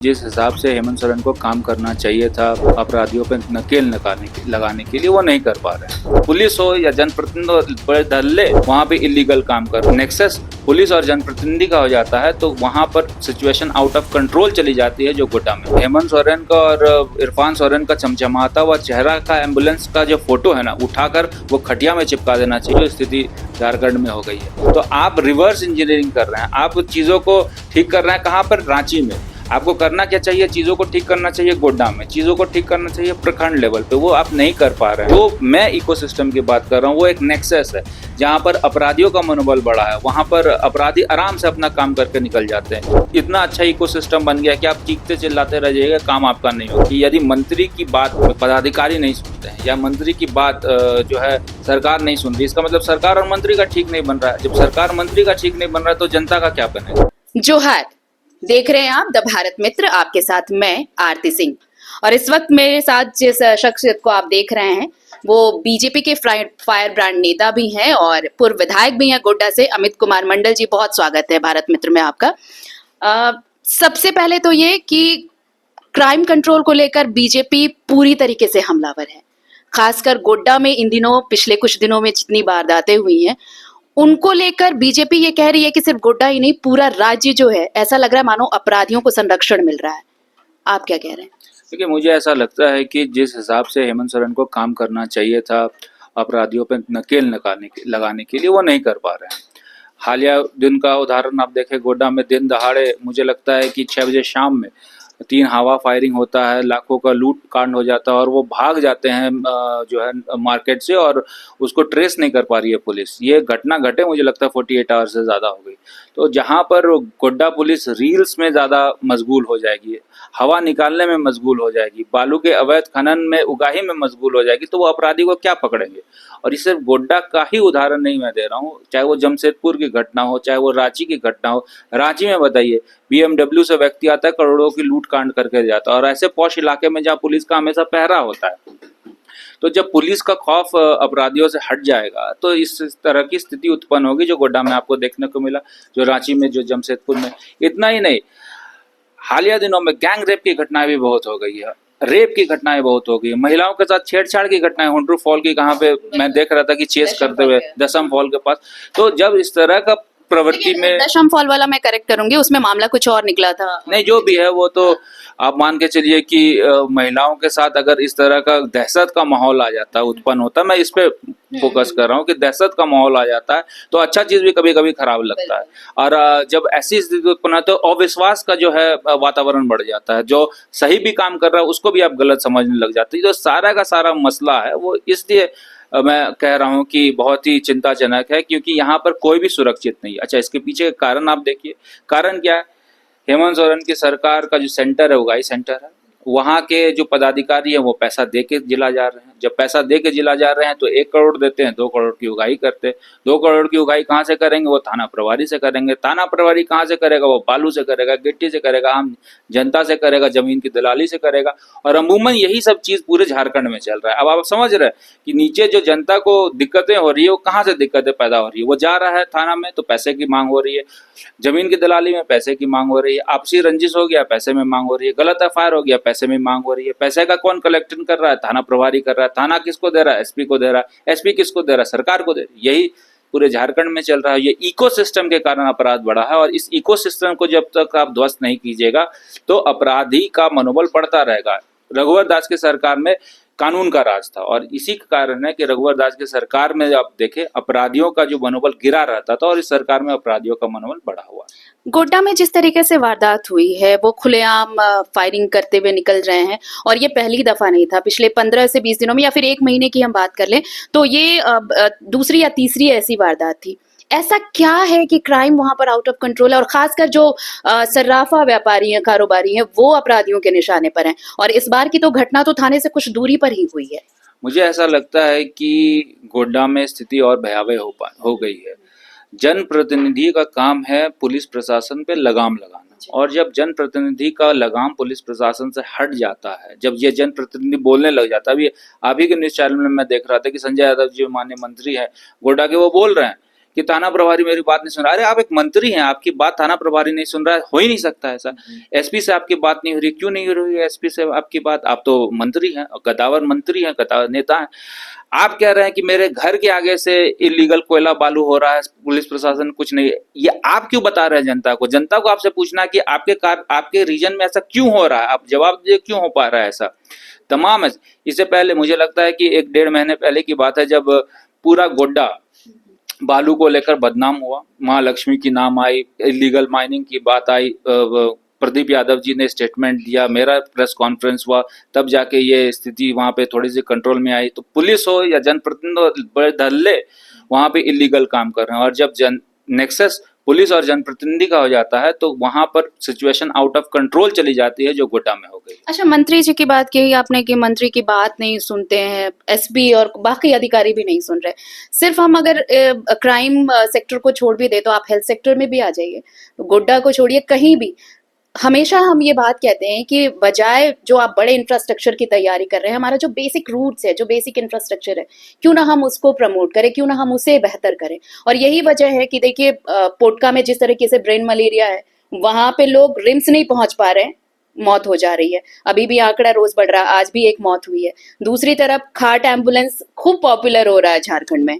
जिस हिसाब से हेमंत सोरेन को काम करना चाहिए था अपराधियों पर नकेल लगाने के लिए, वो नहीं कर पा रहे हैं। पुलिस हो या जनप्रतिनिधि धल्ले वहाँ पे इलीगल काम कर, नेक्सस पुलिस और जनप्रतिनिधि का हो जाता है तो वहाँ पर सिचुएशन आउट ऑफ कंट्रोल चली जाती है। जो गोड्डा में हेमंत सोरेन का और इरफान सोरेन का चमचमाता हुआ चेहरा का एम्बुलेंस का जो फोटो है ना, उठाकर वो खटिया में चिपका देना चाहिए। स्थिति झारखंड में हो गई है। तो आप रिवर्स इंजीनियरिंग कर रहे हैं, आप चीजों को ठीक कर रहे हैं। कहाँ पर? रांची में। आपको करना क्या चाहिए? चीजों को ठीक करना चाहिए गोड्डा में, चीजों को ठीक करना चाहिए प्रखंड लेवल पे, वो आप नहीं कर पा रहे हैं। जो मैं इकोसिस्टम की बात कर रहा हूँ वो एक नेक्सस है जहाँ पर अपराधियों का मनोबल बढ़ा है, वहां पर अपराधी आराम से अपना काम करके निकल जाते हैं। इतना अच्छा इकोसिस्टम बन गया कि आप चीखते चिल्लाते रह जाइएगा, काम आपका नहीं होगा। यदि मंत्री की बात पदाधिकारी नहीं सुनते हैं या मंत्री की बात जो है सरकार नहीं सुन रही, इसका मतलब सरकार और मंत्री का ठीक नहीं बन रहा है। जब सरकार मंत्री का ठीक नहीं बन रहा है तो जनता का क्या बनेगा? जोहार, देख रहे हैं आप द भारत मित्र, आपके साथ मैं आरती सिंह। और इस वक्त मेरे साथ जिस शख्सियत को आप देख रहे हैं वो बीजेपी के फायर ब्रांड नेता भी हैं और पूर्व विधायक भी हैं गोड्डा से, अमित कुमार मंडल जी। बहुत स्वागत है भारत मित्र में आपका। सबसे पहले तो ये कि क्राइम कंट्रोल को लेकर बीजेपी पूरी तरीके से हमलावर है। खासकर गोड्डा में इन दिनों, पिछले कुछ दिनों में जितनी वारदातें हुई हैं उनको लेकर बीजेपी ये कह रही है कि सिर्फ गोड्डा ही नहीं, पूरा राज्य जो है, ऐसा लग रहा है मानो अपराधियों को संरक्षण मिल रहा है। आप क्या कह रहे हैं? देखिए, मुझे ऐसा लगता है कि जिस हिसाब से हेमंत सोरेन को काम करना चाहिए था अपराधियों पर नकेल लगाने के लिए, वो नहीं कर पा रहे हैं। हालिया दिन का उदाहरण आप देखें, गोड्डा में दिन दहाड़े मुझे लगता है कि 6 बजे शाम में 3 हवा फायरिंग होता है, लाखों का लूट कांड हो जाता है और वो भाग जाते हैं जो है मार्केट से, और उसको ट्रेस नहीं कर पा रही है पुलिस। ये घटना घटे मुझे लगता है 48 आवर्स से ज़्यादा हो गई। तो जहाँ पर गोड्डा पुलिस रील्स में ज़्यादा मशगूल हो जाएगी, हवा निकालने में मशगूल हो जाएगी, बालू के अवैध खनन में, उगाही में मशगूल हो जाएगी, तो वो अपराधी को क्या पकड़ेंगे? और ये सिर्फ गोड्डा का ही उदाहरण नहीं मैं दे रहा हूँ, चाहे वो जमशेदपुर की घटना हो, चाहे वो रांची की घटना हो। रांची में बताइए, BMW से व्यक्ति आता है, करोड़ों की लूट कांड करके जाता है, और ऐसे पॉश इलाके में जहाँ पुलिस का हमेशा पहरा होता है। तो जब पुलिस का खौफ अपराधियों से हट जाएगा तो इस तरह की स्थिति उत्पन्न होगी जो गोड्डा में आपको देखने को मिला, जो रांची में, जो जमशेदपुर में। इतना ही नहीं, हालिया दिनों में गैंग रेप की घटनाएं भी बहुत हो गई है, रेप की घटनाएं बहुत हो गई, महिलाओं के साथ छेड़छाड़ की घटनाएं, हुंड्रू फॉल की, कहाँ पे मैं देख रहा था कि चेस करते हुए दशम फॉल के पास। तो जब इस तरह का प्रवृत्ति में, दशम फॉल वाला मैं करेक्ट करूंगी, उसमें मामला कुछ और निकला था। नहीं, जो भी है वो तो आप मान के चलिए कि महिलाओं के साथ अगर इस तरह का दहशत का माहौल आ जाता है, उत्पन्न होता है, मैं इस पे फोकस कर रहा हूँ कि दहशत का माहौल आ जाता है तो अच्छा चीज भी कभी कभी खराब लगता है। और जब ऐसी स्थिति उत्पन्न होती है तो अविश्वास का जो है वातावरण बढ़ जाता है, जो सही भी काम कर रहा है उसको भी आप गलत समझने लग जाते हैं। जो सारा का सारा मसला है वो इसलिए मैं कह रहा हूँ कि बहुत ही चिंताजनक है, क्योंकि यहाँ पर कोई भी सुरक्षित नहीं है। अच्छा, इसके पीछे का कारण आप देखिए, कारण क्या है? हेमंत सोरेन की सरकार का जो सेंटर है, उगाही सेंटर है, वहाँ के जो पदाधिकारी हैं वो पैसा दे के जिला जा रहे हैं। जब पैसा दे के जिला जा रहे हैं तो 1 करोड़ देते हैं, 2 करोड़ की उगाही करते हैं। 2 करोड़ की उगाही कहाँ से करेंगे? वो थाना प्रभारी से करेंगे। थाना प्रभारी कहाँ से करेगा? वो बालू से करेगा, गिट्टी से करेगा, आम जनता से करेगा, जमीन की दलाली से करेगा। और अमूमन यही सब चीज पूरे झारखंड में चल रहा है। अब आप समझ रहे हैं कि नीचे जो जनता को दिक्कतें हो रही है वो कहाँ से दिक्कतें पैदा हो रही है? वो जा रहा है थाना में तो पैसे की मांग हो रही है, जमीन की दलाली में पैसे की मांग हो रही है, आपसी रंजिश हो गया, पैसे में मांग हो रही है, गलत FIR हो गया, पैसे में मांग हो रही है। पैसे का कौन कलेक्शन कर रहा है? थाना प्रभारी कर रहा है। थाना किसको दे रहा है? SP को दे रहा है। SP किसको दे रहा है? सरकार को दे रही है। यही पूरे झारखंड में चल रहा है। ये इकोसिस्टम के कारण अपराध बढ़ा है, और इस इकोसिस्टम को जब तक आप ध्वस्त नहीं कीजिएगा तो अपराधी का मनोबल बढ़ता रहेगा। रघुवर दास की सरकार में कानून का राज था, और इसी के कारण है कि रघुवर दास की सरकार में आप देखें अपराधियों का जो मनोबल गिरा रहता था, और इस सरकार में अपराधियों का मनोबल बढ़ा हुआ है। गोड्डा में जिस तरीके से वारदात हुई है वो खुलेआम फायरिंग करते हुए निकल रहे हैं, और ये पहली दफा नहीं था। पिछले 15 से 20 दिनों में या फिर 1 महीने की हम बात कर लें तो ये दूसरी या तीसरी ऐसी वारदात थी। ऐसा क्या है कि क्राइम वहां पर आउट ऑफ कंट्रोल है, और खासकर जो सर्राफा व्यापारी हैं, कारोबारी हैं, वो अपराधियों के निशाने पर हैं। और इस बार की तो घटना तो थाने से कुछ दूरी पर ही हुई है। मुझे ऐसा लगता है कि गोड्डा में स्थिति और भयावह हो गई है। जनप्रतिनिधि का काम है पुलिस प्रशासन पे लगाम लगाना, और जब जनप्रतिनिधि का लगाम पुलिस प्रशासन से हट जाता है, जब ये जनप्रतिनिधि बोलने लग जाता है, अभी आप ही के न्यूज चैनल में मैं देख रहा था कि संजय यादव जी माननीय मंत्री है गोड्डा के, वो बोल रहे हैं कि थाना प्रभारी मेरी बात नहीं सुन रहा। अरे आप एक मंत्री हैं, आपकी बात थाना प्रभारी नहीं सुन रहा है, हो ही नहीं सकता ऐसा। एसपी से आपकी बात नहीं हो रही, क्यों नहीं हो रही है एसपी से आपकी बात? आप तो मंत्री हैं, गद्दावर मंत्री हैं, गद्दावर नेता हैं। आप कह रहे हैं कि मेरे घर के आगे से इलीगल कोयला बालू हो रहा है, पुलिस प्रशासन कुछ नहीं। ये आप क्यों बता रहे हैं जनता को? जनता को आपसे पूछना कि आपके रीजन में ऐसा क्यों हो रहा है, आप जवाब दीजिए क्यों हो पा रहा है ऐसा। तमाम इससे पहले मुझे लगता है कि 1-1.5 महीने पहले की बात है, जब पूरा गोड्डा बालू को लेकर बदनाम हुआ, महालक्ष्मी की नाम आई, इलीगल माइनिंग की बात आई, प्रदीप यादव जी ने स्टेटमेंट दिया, मेरा प्रेस कॉन्फ्रेंस हुआ, तब जाके ये स्थिति वहां पे थोड़ी सी कंट्रोल में आई। तो पुलिस हो या जनप्रतिनिधि बड़े धल्ले वहां पे इलीगल काम कर रहे हैं, और जब नेक्सस पुलिस और जनप्रतिनिधि का हो जाता है तो वहां पर सिचुएशन आउट ऑफ कंट्रोल चली जाती है, जो गोड्डा में हो गई। अच्छा, मंत्री जी की बात कही आपने कि मंत्री की बात नहीं सुनते हैं, एसपी और बाकी अधिकारी भी नहीं सुन रहे। सिर्फ हम अगर क्राइम सेक्टर को छोड़ भी दे तो आप हेल्थ सेक्टर में भी आ जाइए, गोड्डा को छोड़िए, कहीं भी हमेशा हम ये बात कहते हैं कि बजाय जो आप बड़े इंफ्रास्ट्रक्चर की तैयारी कर रहे हैं, हमारा जो बेसिक रूट्स है, जो बेसिक इंफ्रास्ट्रक्चर है, क्यों ना हम उसको प्रमोट करें, क्यों ना हम उसे बेहतर करें। और यही वजह है कि देखिए पोटका में जिस तरीके से ब्रेन मलेरिया है, वहां पे लोग रिम्स नहीं पहुंच पा रहे हैं, मौत हो जा रही है। अभी भी आंकड़ा रोज बढ़ रहा है, आज भी एक मौत हुई है। दूसरी तरफ खाट एम्बुलेंस खूब पॉपुलर हो रहा है झारखंड में।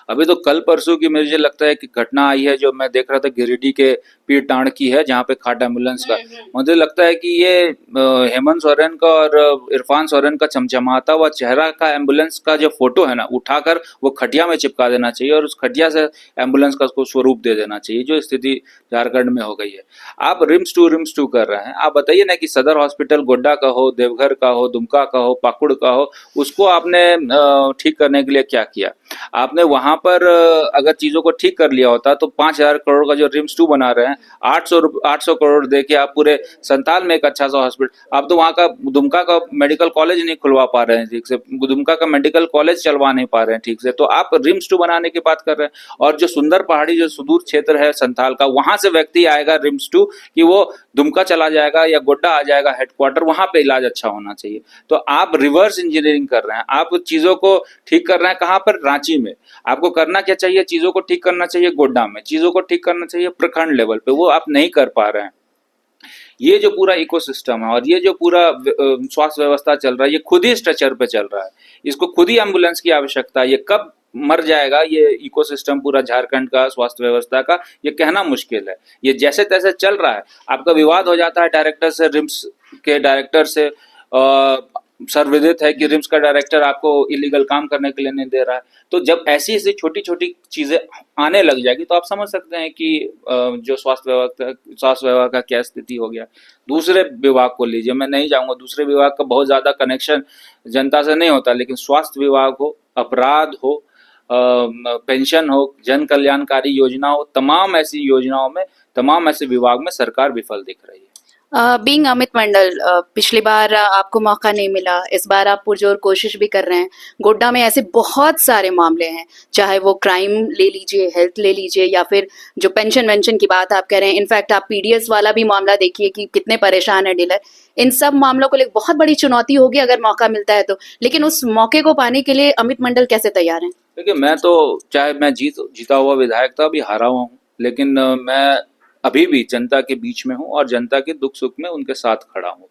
अभी तो कल परसों की मुझे लगता है कि घटना आई है, जो मैं देख रहा था गिरिडीह के पीरटांड़ की है, जहाँ पे खाट एम्बुलेंस का, मुझे लगता है कि ये हेमंत सोरेन का और इरफान सोरेन का चमचमाता हुआ चेहरा का एम्बुलेंस का जो फोटो है ना, उठाकर वो खटिया में चिपका देना चाहिए और उस खटिया से एम्बुलेंस का उसको स्वरूप दे देना चाहिए, जो स्थिति झारखंड में हो गई है। आप रिम्स टू कर रहे हैं। आप बताइए ना कि सदर हॉस्पिटल गोड्डा का हो, देवघर का हो, दुमका का हो, पाकुड़ का हो, उसको आपने ठीक करने के लिए क्या किया? आपने वहां पर अगर चीजों को ठीक कर लिया होता तो 5,000 करोड़ का जो रिम्स 2 बना रहे हैं, 800 करोड़ देके आप पूरे संताल में एक अच्छा सा हॉस्पिटल, आप तो वहां का दुमका का मेडिकल कॉलेज नहीं खुलवा पा रहे हैं ठीक से, दुमका का मेडिकल कॉलेज चलवा नहीं पा रहे हैं ठीक से, तो आप रिम्स 2 बनाने की बात कर रहे हैं। और जो सुंदर पहाड़ी जो सुदूर क्षेत्र है संताल का, वहां से व्यक्ति आएगा रिम्स 2 कि वो दुमका चला जाएगा या गोड्डा आ जाएगा हेडक्वार्टर, वहां पे इलाज अच्छा होना चाहिए। तो आप रिवर्स इंजीनियरिंग कर रहे हैं, आप चीजों को ठीक कर रहे हैं कहां पर? रांची में। आपको करना क्या चाहिए? चीजों को ठीक करना चाहिए गोड्डा में, चीजों को ठीक करना चाहिए प्रखंड लेवल पे, वो आप नहीं कर पा रहे हैं। ये जो पूरा इकोसिस्टम है और ये जो पूरा स्वास्थ्य व्यवस्था चल रहा है, ये खुद ही स्ट्रेचर पे चल रहा है, इसको खुद ही एम्बुलेंस की आवश्यकता है। ये कब मर जाएगा ये इकोसिस्टम पूरा झारखंड का स्वास्थ्य व्यवस्था का, ये कहना मुश्किल है। ये जैसे तैसे चल रहा है, आपका विवाद हो जाता है डायरेक्टर से, रिम्स के डायरेक्टर से। सर्वविदित है कि रिम्स का डायरेक्टर आपको इलीगल काम करने के लिए नहीं दे रहा है। तो जब ऐसी ऐसी छोटी छोटी चीजें आने लग जाएगी तो आप समझ सकते हैं कि जो स्वास्थ्य विभाग का क्या स्थिति हो गया। दूसरे विभाग को लीजिए, मैं नहीं जाऊंगा, दूसरे विभाग का बहुत ज्यादा कनेक्शन जनता से नहीं होता, लेकिन स्वास्थ्य विभाग हो, अपराध हो, पेंशन हो, जन कल्याणकारी योजना हो, तमाम ऐसी योजनाओं में, तमाम ऐसे विभाग में सरकार विफल दिख रही है। बीइंग अमित मंडल, पिछली बार आपको मौका नहीं मिला, इस बार आप पुरजोर कोशिश भी कर रहे हैं। गोड्डा में ऐसे बहुत सारे मामले हैं, चाहे वो क्राइम ले लीजिए, हेल्थ ले लीजिए, या फिर जो पेंशन वेंशन की बात आप कह रहे हैं। इनफैक्ट आप पीडीएस वाला भी मामला देखिए कि कितने परेशान है डीलर। इन सब मामलों को लेकर बहुत बड़ी चुनौती होगी अगर मौका मिलता है तो, लेकिन उस मौके को पाने के लिए अमित मंडल कैसे तैयार हैं? देखिए, मैं तो चाहे मैं जीता हुआ विधायक था, अभी हारा हुआ हूँ, लेकिन मैं अभी भी जनता के बीच में हूँ और जनता के दुख सुख में उनके साथ खड़ा हूँ।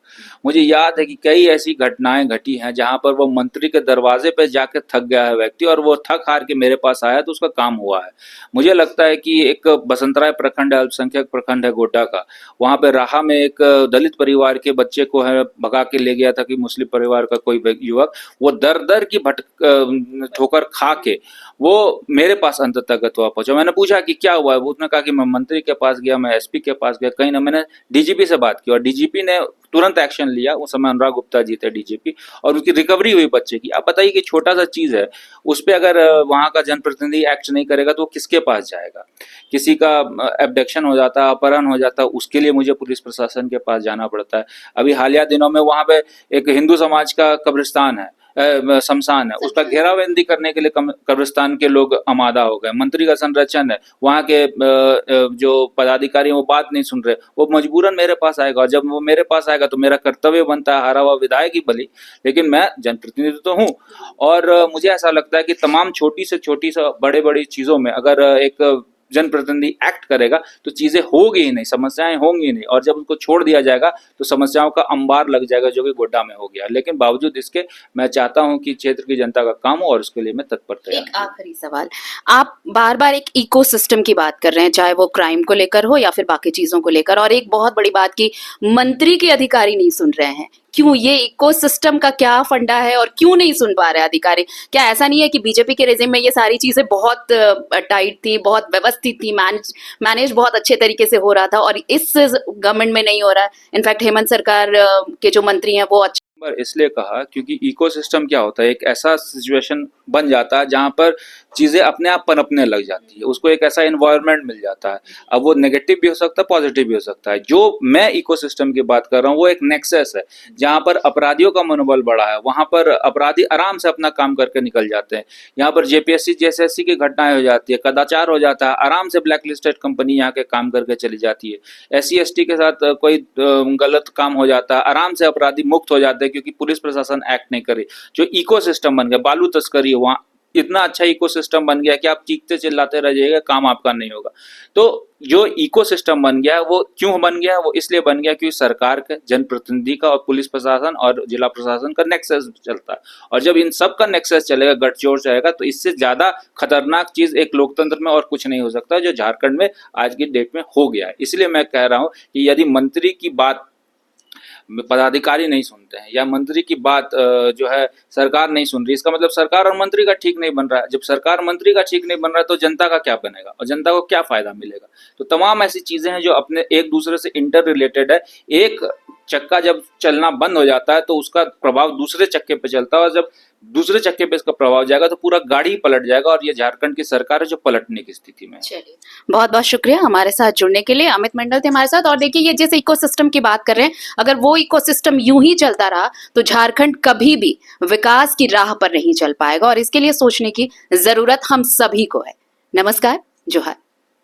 मुझे याद है कि कई ऐसी घटनाएं घटी हैं जहां पर वो मंत्री के दरवाजे पे जाके थक गया है व्यक्ति, और वो थक हार के मेरे पास आया तो उसका काम हुआ है। मुझे लगता है कि एक बसंतराय प्रखंड है, अल्पसंख्यक प्रखंड है गोड्डा का, वहां पे राहा में एक दलित परिवार के बच्चे को है भगा के ले गया था कि मुस्लिम परिवार का कोई युवक, वो दर दर की ठोकर खा के वो मेरे पास अंततः गतवा पहुंचा। मैंने पूछा कि क्या हुआ है, उसने कहा कि मैं मंत्री के पास गया, मैं एसपी के पास गया, कहीं ना मैंने डीजीपी से बात की और डीजीपी ने तुरंत एक्शन लिया। उस समय अनुराग गुप्ता जी थे डीजीपी, और उसकी रिकवरी हुई बच्चे की। आप बताइए कि छोटा सा चीज है, उस पर अगर वहां का जनप्रतिनिधि एक्ट नहीं करेगा तो वो किसके पास जाएगा? किसी का एब्डक्शन हो जाता है, अपहरण हो जाता है, उसके लिए मुझे पुलिस प्रशासन के पास जाना पड़ता है। अभी हालिया दिनों में वहां पे एक हिंदू समाज का कब्रिस्तान है, शमशान है, उसका घेराबंदी करने के लिए कब्रिस्तान के लोग आमादा हो गए। मंत्री का संरक्षण है, वहाँ के जो पदाधिकारी वो बात नहीं सुन रहे, वो मजबूरन मेरे पास आएगा, और जब वो मेरे पास आएगा तो मेरा कर्तव्य बनता है, हारा हुआ विधायक ही भली, लेकिन मैं जनप्रतिनिधि तो हूँ। और मुझे ऐसा लगता है कि तमाम छोटी से बड़े बड़ी चीजों में अगर एक जनप्रतिनिधि एक्ट करेगा तो चीजें होगी ही नहीं, समस्याएं होंगी ही नहीं, और जब उनको छोड़ दिया जाएगा तो समस्याओं का अंबार लग जाएगा, जो कि गोड्डा में हो गया। लेकिन बावजूद इसके मैं चाहता हूं कि क्षेत्र की जनता का काम हो, और उसके लिए मैं तत्पर तैयार एक आखिरी सवाल, आप बार बार एक इकोसिस्टम की बात कर रहे हैं, चाहे वो क्राइम को लेकर हो या फिर बाकी चीजों को लेकर, और एक बहुत बड़ी बात की मंत्री के अधिकारी नहीं सुन रहे हैं। क्यों? ये इकोसिस्टम का क्या फंडा है और क्यों नहीं सुन पा रहे अधिकारी? क्या ऐसा नहीं है कि बीजेपी के रेजिम में ये सारी चीजें बहुत टाइट थी, बहुत व्यवस्थित थी, मैनेज बहुत अच्छे तरीके से हो रहा था, और इस गवर्नमेंट में नहीं हो रहा है? इनफैक्ट हेमंत सरकार के जो मंत्री हैं वो इसलिए कहा क्योंकि इकोसिस्टम क्या होता है, एक ऐसा सिचुएशन बन जाता है जहां पर चीजें अपने आप पनपने लग जाती है, उसको एक ऐसा एनवायरनमेंट मिल जाता है। अब वो नेगेटिव भी हो सकता है, पॉजिटिव भी हो सकता है। जो मैं इकोसिस्टम की बात कर रहा हूँ वो एक नेक्सस है, जहां पर अपराधियों का मनोबल बढ़ा है, वहां पर अपराधी आराम से अपना काम करके निकल जाते हैं। यहाँ पर जेपीएससी जेएसएससी की घटनाएं हो जाती है, कदाचार हो जाता है, आराम से ब्लैक लिस्टेड कंपनी यहाँ के काम करके चली जाती है। SC ST के साथ कोई गलत काम हो जाता है, आराम से अपराधी मुक्त हो जाते हैं, क्योंकि पुलिस प्रशासन एक्ट नहीं करे। जो इकोसिस्टम बन गया, बालू तस्करी, वहाँ इतना अच्छा इकोसिस्टम बन गया कि आप चीखते चिल्लाते रह जाइएगा, काम आपका नहीं होगा। तो जो इकोसिस्टम बन गया वो क्यों बन गया? वो इसलिए बन गया क्योंकि सरकार का, जनप्रतिनिधि का और पुलिस प्रशासन और जिला प्रशासन का नेक्सस चलता है, और जब इन सब का नेक्सस चलेगा, गठजोड़ चलेगा, तो इससे ज्यादा खतरनाक चीज एक लोकतंत्र में और कुछ नहीं हो सकता, जो झारखंड में आज की डेट में हो गया है। इसलिए मैं कह रहा हूँ कि यदि मंत्री की बात पदाधिकारी नहीं सुनते हैं, या मंत्री की बात जो है सरकार नहीं सुन रही, इसका मतलब सरकार और मंत्री का ठीक नहीं बन रहा है। जब सरकार मंत्री का ठीक नहीं बन रहा है तो जनता का क्या बनेगा, और जनता को क्या फायदा मिलेगा? तो तमाम ऐसी चीजें हैं जो अपने एक दूसरे से इंटर रिलेटेड है। एक चक्का जब चलना बंद हो जाता है तो उसका प्रभाव दूसरे चक्के पे चलता है, और जब दूसरे चक्के पे इसका प्रभाव जाएगा तो पूरा गाड़ी पलट जाएगा, और ये झारखंड की सरकार है जो पलटने की स्थिति में है। चलिए, बहुत बहुत शुक्रिया हमारे साथ जुड़ने के लिए। अमित मंडल थे हमारे साथ। और देखिए, ये जिस इकोसिस्टम की बात कर रहे हैं, अगर वो इकोसिस्टम यूं ही चलता रहा तो झारखंड कभी भी विकास की राह पर नहीं चल पाएगा, और इसके लिए सोचने की जरूरत हम सभी को है। नमस्कार, जोहार।